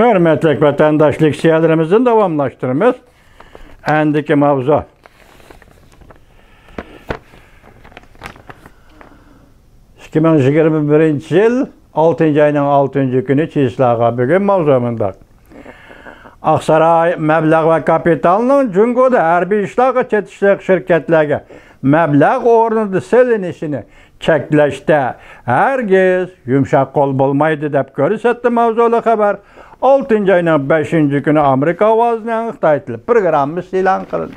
Hürmetlik vatandaşlık siyasilerimizin davamlaştırımız. Endiki mavzu. ...2021 yıl 6. ayının 6. günü çislağa bugün mavzumunda. Aksaray məbləğ ve kapitalının Cungo'da hərbi işlağı çetişlik şirketlerine məbləğ ornudu selinişini çekleşte herkes yumuşak kol bulmaydı dep görüsetti mavzulu haber. 6. ayının 5. günü Amerika avazına ıhtaytılıp programımız ilan kılındı.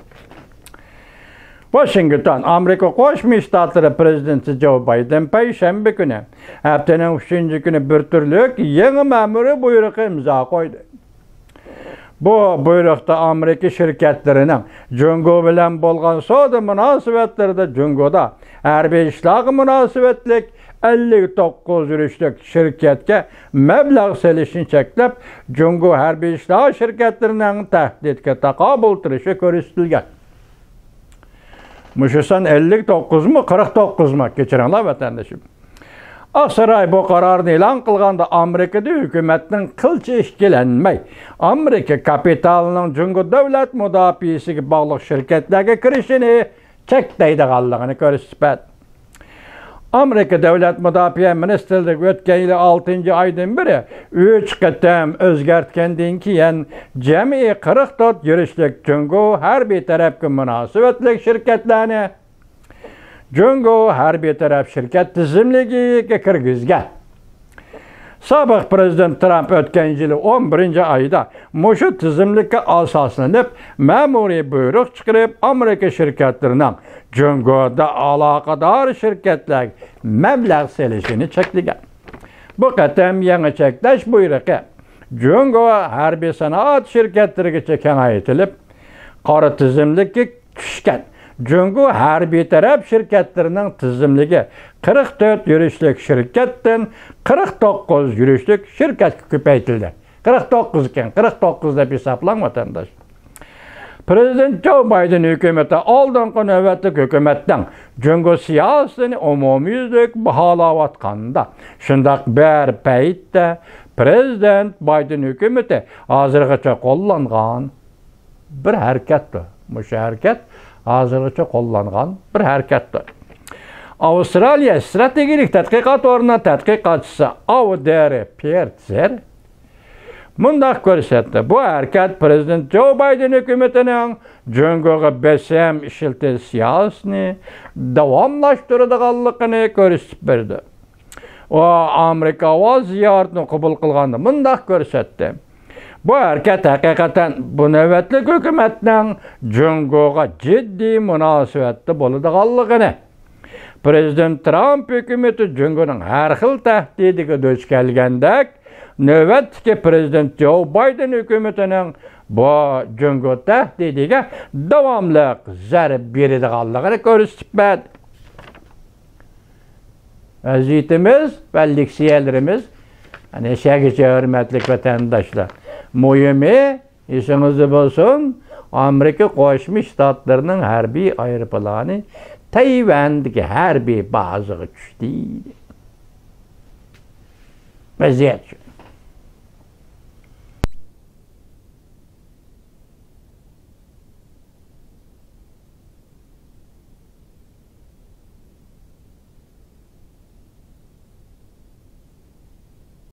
Washington, Amerika Koşmuş Ştatları Prezidenti Joe Biden Perşembe günü haftanın 3. günü bir türlük yeni memuru buyruğu imza koydu. Bu buyrukta Amerika şirketlerinin Jungo bilen bolgan soda münasebetleri de Jungo'da hərbi işlağı münasebetlik 59 yürüşlük şirketke məbləğ selişini çeklep Jungo hərbi işlağı şirketlerinin tehditke takabul tırışı körüstülgen. Müşüsen 59 mu 49 mu geçirenler vatandaşım. Aksaray bu kararını ilan kılganda Amerika'da hükümetinin kılçı işkilenmey. Amerika kapitalının Jungo devlet müdafiyesi bağlı şirketlere kirişini çekteydi kallığını görüspet. Amerika Devlet Müdafiye Ministerliği ötken yılı 6. aydan beri 3 kıtam özgertkendiğin kiyen cemi 44 yürüyüşlük Jungo hərbi tarafki münasebetlik şirketlerini Jungo hərbi taraf şirket tizimligi kirgizgen. Sabık Prezident Trump ötken yılı 11. ayda muşu tizimlikке asaslanıp memuri buyruk çıkarıp Amerika şirketlerinin Jungo'da alakadar şirketler məbləğ selişini çekligen. Bu katem yeni çekleş buyruğu Jungo hərbi sanat şirketleri çeken ayetilip qarı tizimlikki düşken. Jungo hərbi taraf şirketlerinin tizimligi 44 yürüyüşlük şirketten 49 yürüyüşlük şirket küpeytildi. 49 iken 49'da bir saplan vatandaş. Prezident Joe Biden hükümeti aldığın nöbetlik hükümetten Jungo siyasini umumiyüzlük bahalavatkanında. Şundak bir peytte Prezident Biden hükümeti hazırgıça kullanğan bir harekettir. Bu hareket hazırgıça kullanğan bir harekettir. Avustralya Stratejilik Tədqiqat Oruna tədqiqatçısı Audrey Pertzer mundaq görsetdi. Bu hareket Prezident Joe Biden hükümetinin Jungo'ga besem işilti siyasini davamlaştırdıqallıqını görüsüp berdi. O Amerika avaz ziyaretini kabul kılgandı. Mundaq görsetdi. Bu hareket hakikaten bu nöbetlik hükümetinin Jungo'ga ciddi münasebetli boluduğallıqını Prezident Trump hükümeti Jungo'nun her xil tehdidiga duch kelgandek nöbetki Prezident Joe Biden hükümetinin bu Jungo tehdidiga davamlı zarb beradiganligini ko'rsatib. Vaziyetimiz ve leksiyalarimiz neşegice hürmetlik vatandaşlar. Muhimi işinizde bolsun Amerika Qo'shma Shtatlarının hərbi aeroplani Tayvandagi hərbi bazaga tushdi. Vaziyat shu.